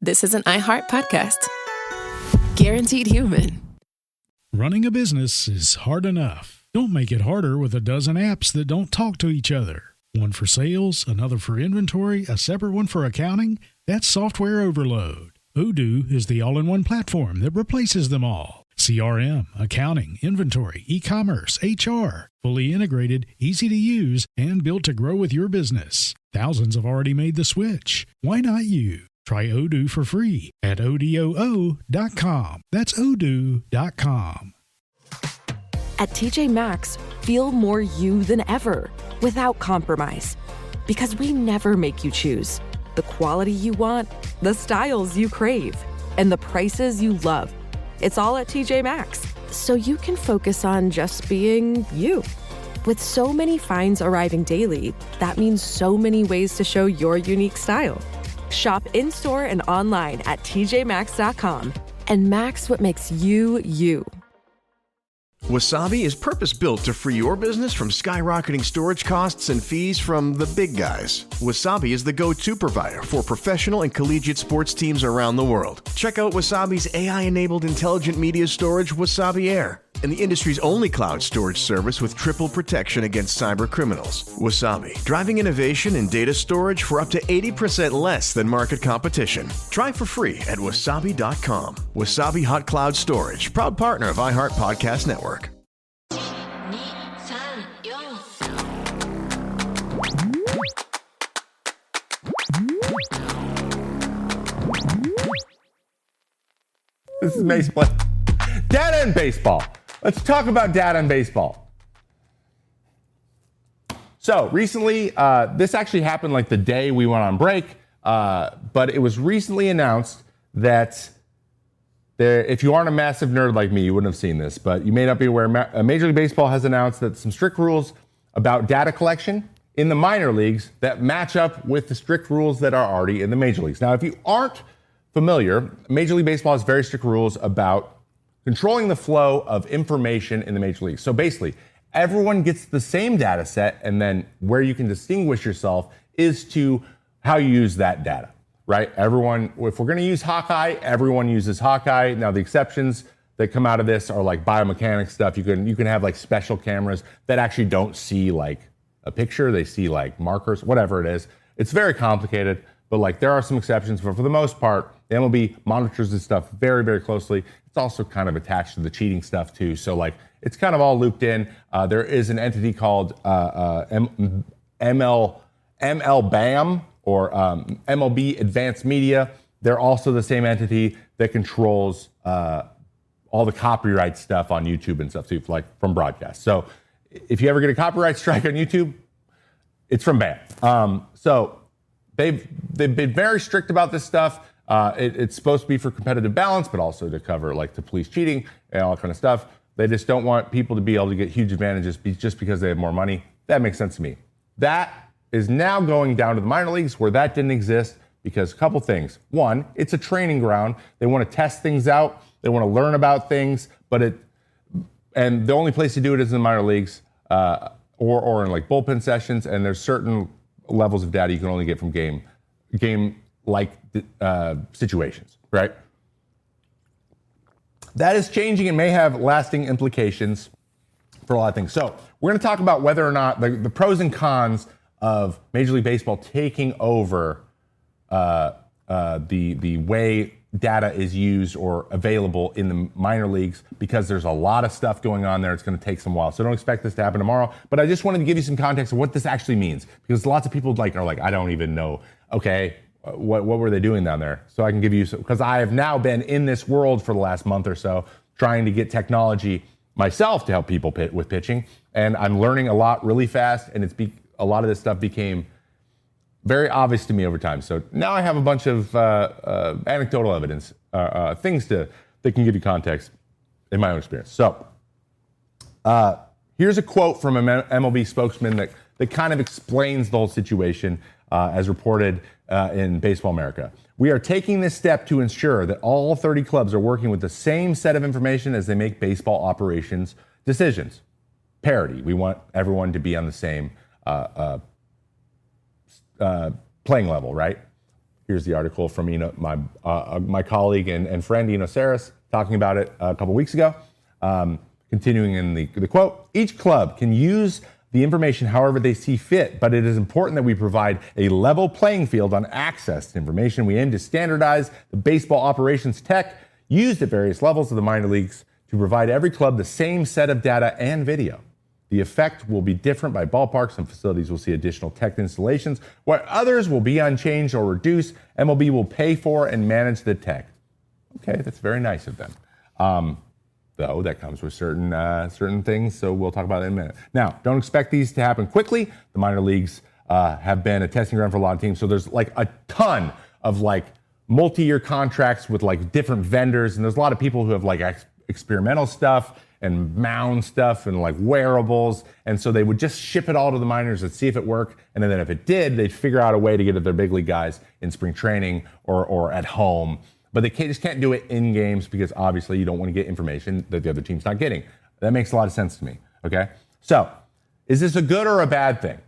this is an iHeart podcast. Guaranteed human. Running a business is hard enough. Don't make it harder with a dozen apps that don't talk to each other. One for sales, another for inventory, a separate one for accounting. That's software overload. Odoo is the all-in-one platform that replaces them all. CRM, accounting, inventory, e-commerce, HR. Fully integrated, easy to use, and built to grow with your business. Thousands have already made the switch. Why not you? Try Odoo for free at odoo.com. That's odoo.com. At TJ Maxx, feel more you than ever, without compromise. Because we never make you choose. The quality you want, the styles you crave, and the prices you love. It's all at TJ Maxx, so you can focus on just being you. With so many finds arriving daily, that means so many ways to show your unique style. Shop in-store and online at tjmaxx.com and max what makes you, you. Wasabi is purpose-built to free your business from skyrocketing storage costs and fees from the big guys. Wasabi is the go-to provider for professional and collegiate sports teams around the world. Check out Wasabi's AI-enabled intelligent media storage, Wasabi Air, and the industry's only cloud storage service with triple protection against cyber criminals. Wasabi, driving innovation in data storage for up to 80% less than market competition. Try for free at wasabi.com. Wasabi Hot Cloud Storage, proud partner of iHeart Podcast Network. This is baseball. Data and baseball. Let's talk about data and baseball. So recently, this actually happened like the day we went on break, but it was recently announced that if you aren't a massive nerd like me, you wouldn't have seen this, but you may not be aware, Major League Baseball has announced that some strict rules about data collection in the minor leagues that match up with the strict rules that are already in the major leagues. Now, if you aren't familiar, Major League Baseball has very strict rules about controlling the flow of information in the major leagues. So basically, everyone gets the same data set, and then where you can distinguish yourself is to how you use that data, right? Everyone, if we're going to use Hawkeye, everyone uses Hawkeye. Now, the exceptions that come out of this are like biomechanics stuff. You can have like special cameras that actually don't see like a picture. They see like markers, whatever it is. It's very complicated, but like there are some exceptions. But for the most part, the MLB monitors this stuff very, very closely. It's also kind of attached to the cheating stuff too. So like it's kind of all looped in. There is an entity called MLBAM or MLB Advanced Media. They're also the same entity that controls all the copyright stuff on YouTube and stuff too, like from broadcast. So if you ever get a copyright strike on YouTube, it's from BAM. So they've been very strict about this stuff. It's supposed to be for competitive balance, but also to cover like to police cheating and all that kind of stuff. They just don't want people to be able to get huge advantages just because they have more money. That makes sense to me. That is now going down to the minor leagues where that didn't exist because a couple things. One, it's a training ground. They want to test things out. They want to learn about things, and the only place to do it is in the minor leagues or in like bullpen sessions. And there's certain levels of data you can only get from game-like situations, right? That is changing and may have lasting implications for a lot of things. So we're going to talk about whether or not the pros and cons of Major League Baseball taking over the way data is used or available in the minor leagues, because there's a lot of stuff going on there. It's going to take some while. So don't expect this to happen tomorrow. But I just wanted to give you some context of what this actually means, because lots of people are like, I don't even know. Okay, what were they doing down there? So I can give you some, because I have now been in this world for the last month or so, trying to get technology myself to help people with pitching. And I'm learning a lot really fast. And a lot of this stuff became very obvious to me over time. So now I have a bunch of anecdotal evidence, things that can give you context in my own experience. So here's a quote from an MLB spokesman that kind of explains the whole situation as reported in Baseball America. We are taking this step to ensure that all 30 clubs are working with the same set of information as they make baseball operations decisions. Parity. We want everyone to be on the same playing level, right? Here's the article from my colleague and friend Eno Saris talking about it a couple weeks ago. Continuing in the quote, each club can use the information however they see fit, but it is important that we provide a level playing field on access to information. We aim to standardize the baseball operations tech used at various levels of the minor leagues to provide every club the same set of data and video. The effect will be different by ballparks. Some facilities will see additional tech installations, while others will be unchanged or reduced. MLB will pay for and manage the tech. Okay, that's very nice of them. Though that comes with certain things, so we'll talk about it in a minute. Now, don't expect these to happen quickly. The minor leagues have been a testing ground for a lot of teams, so there's like a ton of like multi-year contracts with like different vendors, and there's a lot of people who have like experimental stuff and mound stuff and like wearables, and so they would just ship it all to the minors and see if it worked, and then if it did, they'd figure out a way to get it to their big league guys in spring training or at home. But they just can't do it in games because obviously you don't want to get information that the other team's not getting. That makes a lot of sense to me, okay? So, is this a good or a bad thing?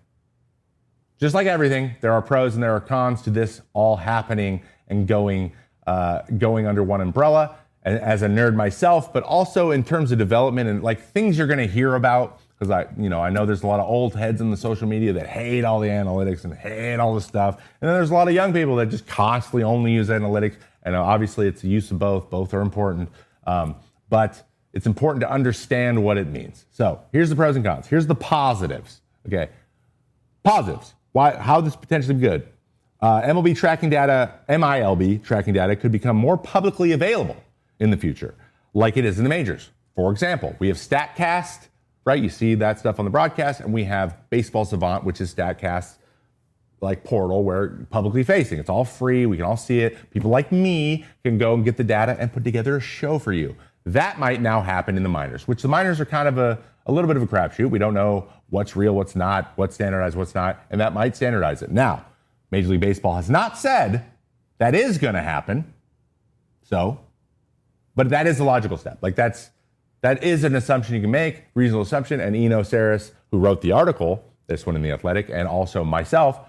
Just like everything, there are pros and there are cons to this all happening and going under one umbrella. And as a nerd myself, but also in terms of development and like things you're going to hear about, because I know there's a lot of old heads in the social media that hate all the analytics and hate all the stuff, and then there's a lot of young people that just constantly only use analytics. And obviously, it's the use of both. Both are important, but it's important to understand what it means. So here's the pros and cons. Here's the positives. Okay, positives. Why? How this potentially be good? MLB tracking data, MiLB tracking data could become more publicly available in the future, like it is in the majors. For example, we have StatCast, right? You see that stuff on the broadcast, and we have Baseball Savant, which is StatCast's like portal where publicly facing. It's all free. We can all see it. People like me can go and get the data and put together a show for you. That might now happen in the minors, which the minors are kind of a little bit of a crapshoot. We don't know what's real, what's not, what's standardized, what's not, and that might standardize it. Now, Major League Baseball has not said that is going to happen. So, but that is a logical step. Like that is an assumption you can make, reasonable assumption. And Eno Saris, who wrote the article, this one in The Athletic, and also myself,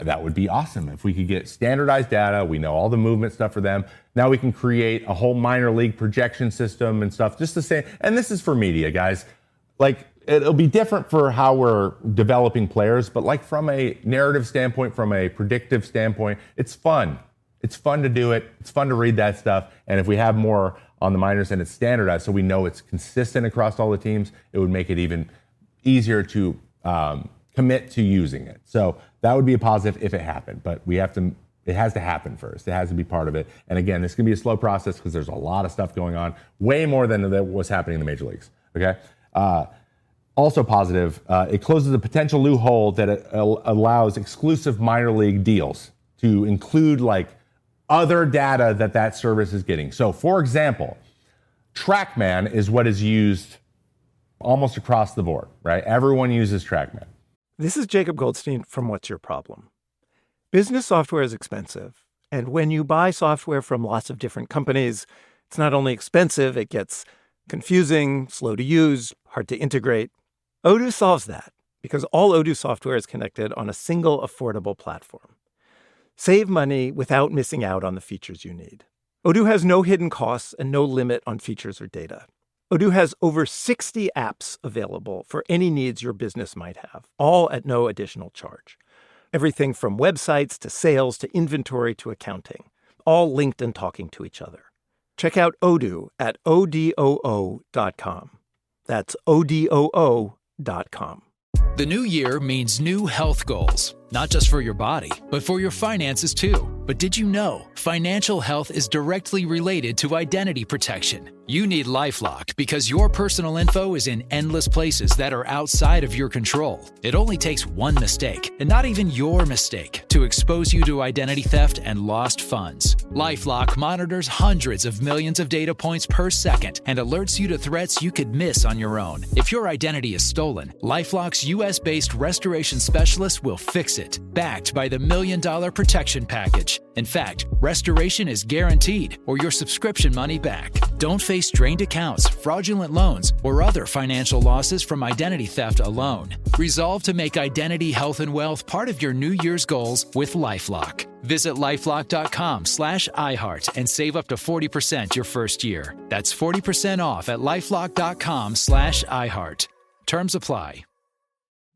that would be awesome if we could get standardized data. We know all the movement stuff for them. Now we can create a whole minor league projection system and stuff just the same. And this is for media, guys. Like it'll be different for how we're developing players, but like from a narrative standpoint, from a predictive standpoint, it's fun. It's fun to do it. It's fun to read that stuff. And if we have more on the minors and it's standardized so we know it's consistent across all the teams, it would make it even easier to commit to using it. So that would be a positive if it happened, but it has to happen first. It has to be part of it. And again, this can be a slow process because there's a lot of stuff going on, way more than what's happening in the major leagues, okay? Also positive, it closes a potential loophole that allows exclusive minor league deals to include like other data that service is getting. So for example, TrackMan is what is used almost across the board, right? Everyone uses TrackMan. This is Jacob Goldstein from What's Your Problem? Business software is expensive. And when you buy software from lots of different companies, it's not only expensive, it gets confusing, slow to use, hard to integrate. Odoo solves that because all Odoo software is connected on a single affordable platform. Save money without missing out on the features you need. Odoo has no hidden costs and no limit on features or data. Odoo has over 60 apps available for any needs your business might have, all at no additional charge. Everything from websites to sales to inventory to accounting, all linked and talking to each other. Check out Odoo at odoo.com. That's odoo.com. The new year means new health goals, not just for your body, but for your finances too. But did you know financial health is directly related to identity protection? You need LifeLock because your personal info is in endless places that are outside of your control. It only takes one mistake, and not even your mistake, to expose you to identity theft and lost funds. LifeLock monitors hundreds of millions of data points per second and alerts you to threats you could miss on your own. If your identity is stolen, LifeLock's US-based restoration specialist will fix it it, backed by the $1 Million Protection Package. In fact, restoration is guaranteed or your subscription money back. Don't face drained accounts, fraudulent loans, or other financial losses from identity theft alone. Resolve to make identity, health, and wealth part of your New Year's goals with LifeLock. Visit LifeLock.com/iHeart and save up to 40% your first year. That's 40% off at LifeLock.com/iHeart. Terms apply.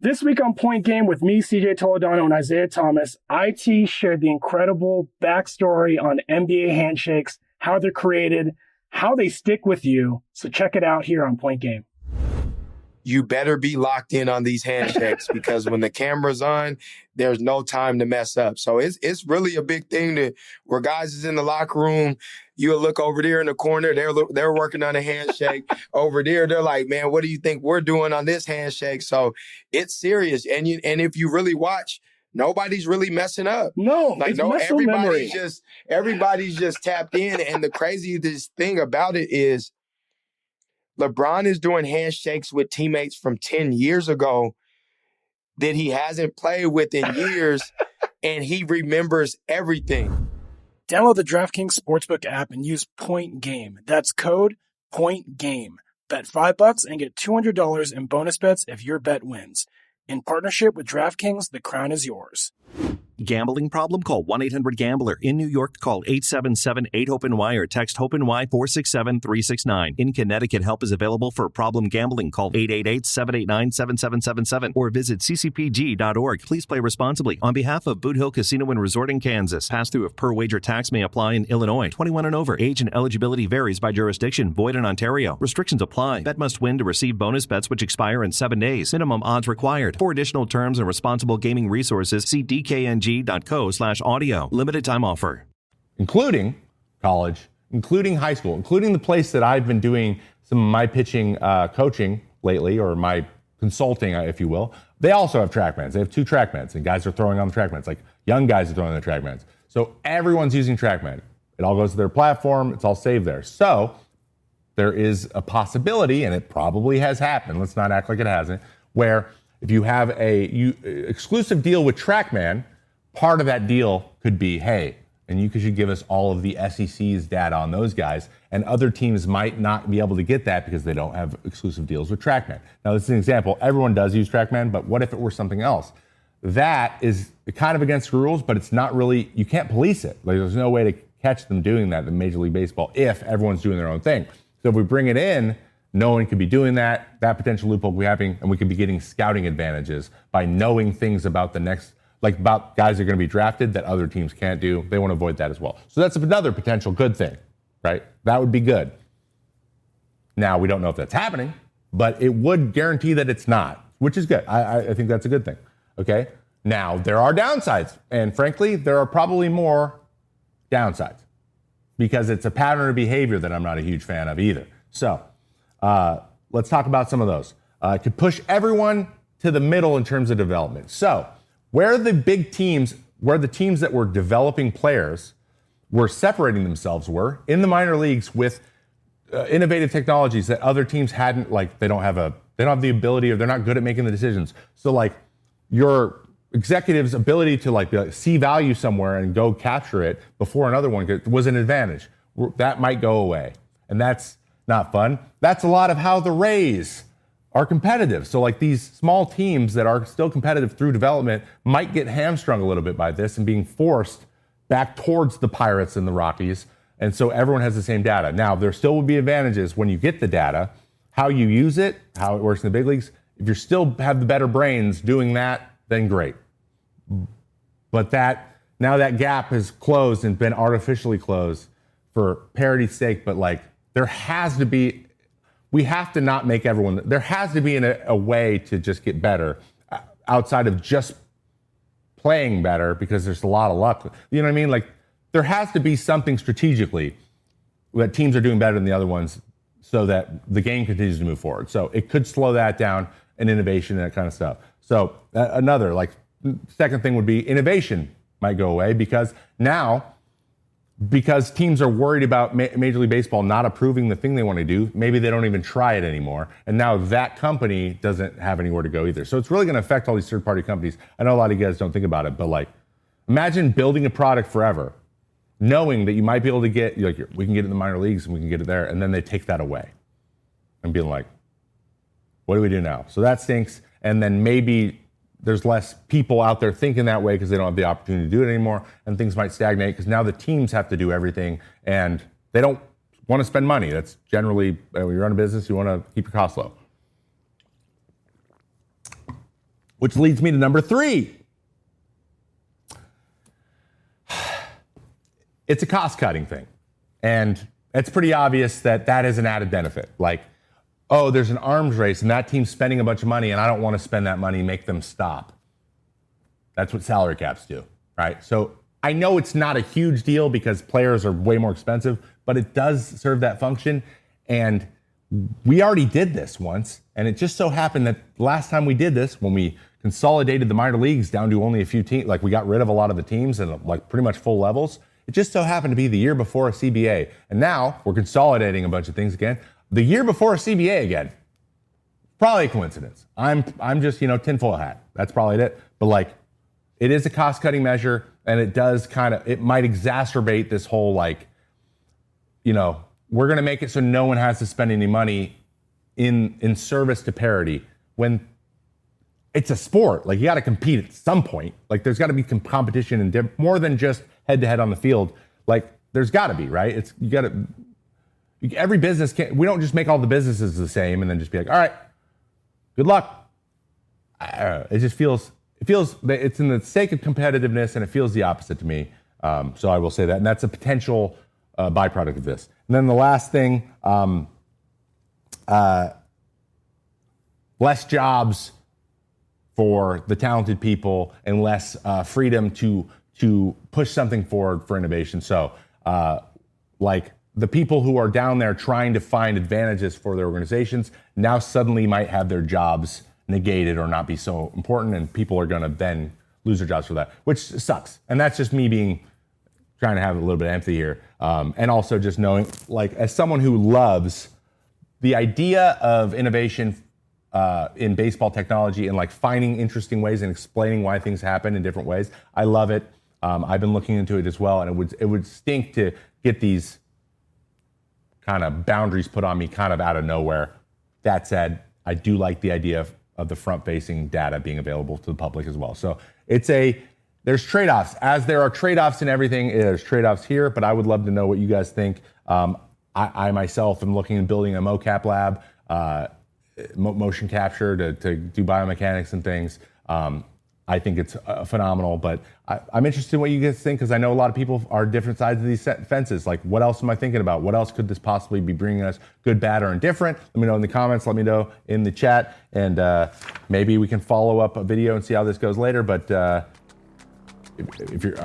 This week on Point Game with me, CJ Toledano, and Isaiah Thomas, IT shared the incredible backstory on NBA handshakes, how they're created, how they stick with you. So check it out here on Point Game. You better be locked in on these handshakes because when the camera's on, there's no time to mess up. So it's really a big thing where guys is in the locker room, you'll look over there in the corner, they're working on a handshake. Over there, they're like, man, what do you think we're doing on this handshake? So it's serious. And if you really watch, nobody's really messing up. No, it's muscle memory. Everybody's just tapped in. And the craziest thing about it is LeBron is doing handshakes with teammates from 10 years ago that he hasn't played with in years, and he remembers everything. Download the DraftKings Sportsbook app and use Point Game. That's code Point Game. Bet $5 and get $200 in bonus bets if your bet wins. In partnership with DraftKings, the crown is yours. Gambling problem? Call 1-800-GAMBLER. In New York, call 877-8-HOPE-NY or text HOPE-NY 467-369. In Connecticut, help is available for problem gambling. Call 888-789-7777 or visit ccpg.org. Please play responsibly. On behalf of Boot Hill Casino and Resort in Kansas, pass-through of per-wager tax may apply in Illinois. 21 and over. Age and eligibility varies by jurisdiction. Void in Ontario. Restrictions apply. Bet must win to receive bonus bets which expire in 7 days. Minimum odds required. For additional terms and responsible gaming resources, see dkng.co/audio. Limited time offer. Including college, including high school, including the place that I've been doing some of my pitching coaching lately, or my consulting, if you will. They also have TrackMans. They have 2 TrackMans, and guys are throwing on the TrackMans. Like young guys are throwing on the TrackMans. So everyone's using TrackMan. It all goes to their platform. It's all saved there. So there is a possibility, and it probably has happened. Let's not act like it hasn't, where if you have a exclusive deal with TrackMan, part of that deal could be, hey, and you should give us all of the SEC's data on those guys, and other teams might not be able to get that because they don't have exclusive deals with TrackMan. Now, this is an example. Everyone does use TrackMan, but what if it were something else? That is kind of against the rules, but it's not really, you can't police it. Like, there's no way to catch them doing that in Major League Baseball if everyone's doing their own thing. So if we bring it in, no one could be doing that. That potential loophole could be happening, and we could be getting scouting advantages by knowing things about the next, like about guys that are going to be drafted that other teams can't do. They want to avoid that as well. So that's another potential good thing, right? That would be good. Now, we don't know if that's happening, but it would guarantee that it's not, which is good. I think that's a good thing, okay? Now, there are downsides, and frankly, there are probably more downsides because it's a pattern of behavior that I'm not a huge fan of either. So let's talk about some of those. It could push everyone to the middle in terms of development. So where the big teams, where the teams that were developing players were separating themselves were in the minor leagues with innovative technologies that other teams hadn't, like they don't have the ability, or they're not good at making the decisions. So like your executive's ability to see value somewhere and go capture it before another one was an advantage. That might go away. And that's not fun. That's a lot of how the Rays are competitive. So like these small teams that are still competitive through development might get hamstrung a little bit by this and being forced back towards the Pirates and the Rockies. And so everyone has the same data. Now, there still will be advantages when you get the data, how you use it, how it works in the big leagues. If you still have the better brains doing that, then great. But now that gap has closed and been artificially closed for parity's sake, but like there has to be, we have to not make everyone, there has to be a way to just get better outside of just playing better, because there's a lot of luck. You know what I mean? Like there has to be something strategically that teams are doing better than the other ones so that the game continues to move forward. So it could slow that down, and innovation and that kind of stuff. So another second thing would be innovation might go away, because now because teams are worried about Major League Baseball not approving the thing they want to do, maybe they don't even try it anymore. And now that company doesn't have anywhere to go either. So it's really going to affect all these third-party companies. I know a lot of you guys don't think about it, but like, imagine building a product forever, knowing that you might be able to get, like, we can get it in the minor leagues and we can get it there, and then they take that away and being like, what do we do now? So that stinks. And then maybe there's less people out there thinking that way because they don't have the opportunity to do it anymore, and things might stagnate because now the teams have to do everything and they don't want to spend money. That's generally, when you run a business, you want to keep your costs low. Which leads me to number 3. It's a cost-cutting thing. And it's pretty obvious that that is an added benefit. Like, oh, there's an arms race and that team's spending a bunch of money and I don't want to spend that money, make them stop. That's what salary caps do, right? So I know it's not a huge deal because players are way more expensive, but it does serve that function. And we already did this once. And it just so happened that last time we did this, when we consolidated the minor leagues down to only a few teams, like we got rid of a lot of the teams and like pretty much full levels, it just so happened to be the year before a CBA. And now we're consolidating a bunch of things again. The year before a CBA again, probably a coincidence. I'm just, tinfoil hat. That's probably it. But like, it is a cost-cutting measure, and it does it might exacerbate this whole like, we're going to make it so no one has to spend any money in service to parity when it's a sport. Like, you got to compete at some point. Like, there's got to be competition and more than just head-to-head on the field. Like, there's got to be, right? Every business we don't just make all the businesses the same and then just be like, all right, good luck. It just feels that it's in the sake of competitiveness, and it feels the opposite to me. So I will say that, and that's a potential byproduct of this. And then the last thing, less jobs for the talented people and less freedom to push something forward for innovation. So like, the people who are down there trying to find advantages for their organizations now suddenly might have their jobs negated or not be so important, and people are going to then lose their jobs for that, which sucks. And that's just me trying to have a little bit of empathy here. And also just knowing, like, as someone who loves the idea of innovation in baseball technology and like finding interesting ways and explaining why things happen in different ways, I love it. I've been looking into it as well, and it would stink to get these kind of boundaries put on me kind of out of nowhere. That said, I do like the idea of the front-facing data being available to the public as well. So there's trade-offs. As there are trade-offs in everything, there's trade-offs here, but I would love to know what you guys think. I myself am looking at building a mocap lab, motion capture to do biomechanics and things. I think it's phenomenal, but I'm interested in what you guys think, because I know a lot of people are different sides of these fences. Like, what else am I thinking about? What else could this possibly be bringing us, good, bad, or indifferent? Let me know in the comments. Let me know in the chat, and maybe we can follow up a video and see how this goes later. But are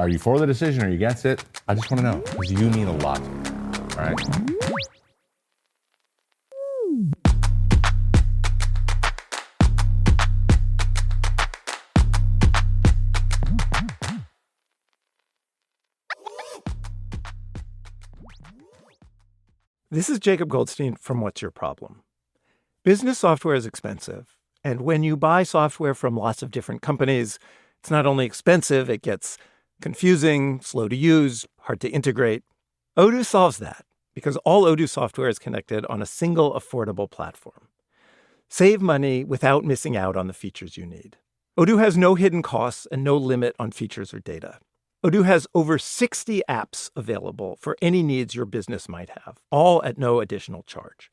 you for the decision? Are you against it? I just want to know, because you mean a lot to me. All right. This is Jacob Goldstein from What's Your Problem? Business software is expensive, and when you buy software from lots of different companies, it's not only expensive, it gets confusing, slow to use, hard to integrate. Odoo solves that, because all Odoo software is connected on a single affordable platform. Save money without missing out on the features you need. Odoo has no hidden costs and no limit on features or data. Odoo has over 60 apps available for any needs your business might have, all at no additional charge.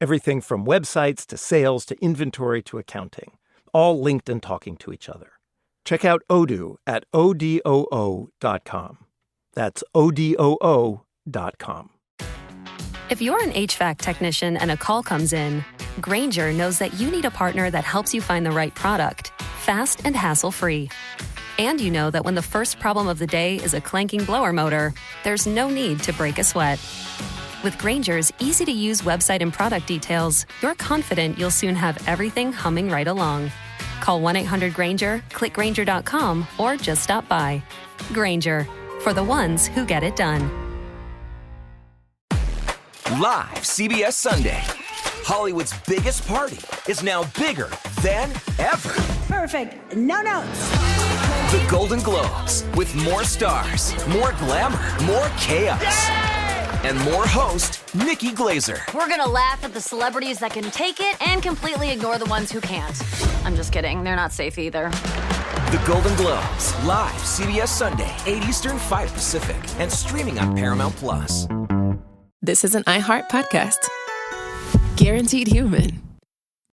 Everything from websites to sales to inventory to accounting, all linked and talking to each other. Check out Odoo at odoo.com. That's odoo.com. If you're an HVAC technician and a call comes in, Grainger knows that you need a partner that helps you find the right product, fast and hassle-free. And you know that when the first problem of the day is a clanking blower motor, there's no need to break a sweat. With Grainger's easy-to-use website and product details, you're confident you'll soon have everything humming right along. Call 1-800-GRAINGER, click Grainger.com, or just stop by. Grainger, for the ones who get it done. live CBS Sunday. Hollywood's biggest party is now bigger than ever. Perfect. No notes. The Golden Globes, with more stars, more glamour, more chaos, and more host Nikki Glazer. We're gonna laugh at the celebrities that can take it and completely ignore the ones who can't. I'm just kidding. They're not safe either. The Golden Globes, live CBS Sunday, 8 Eastern, 5 Pacific, and streaming on Paramount+. This is an iHeart podcast. Guaranteed Human.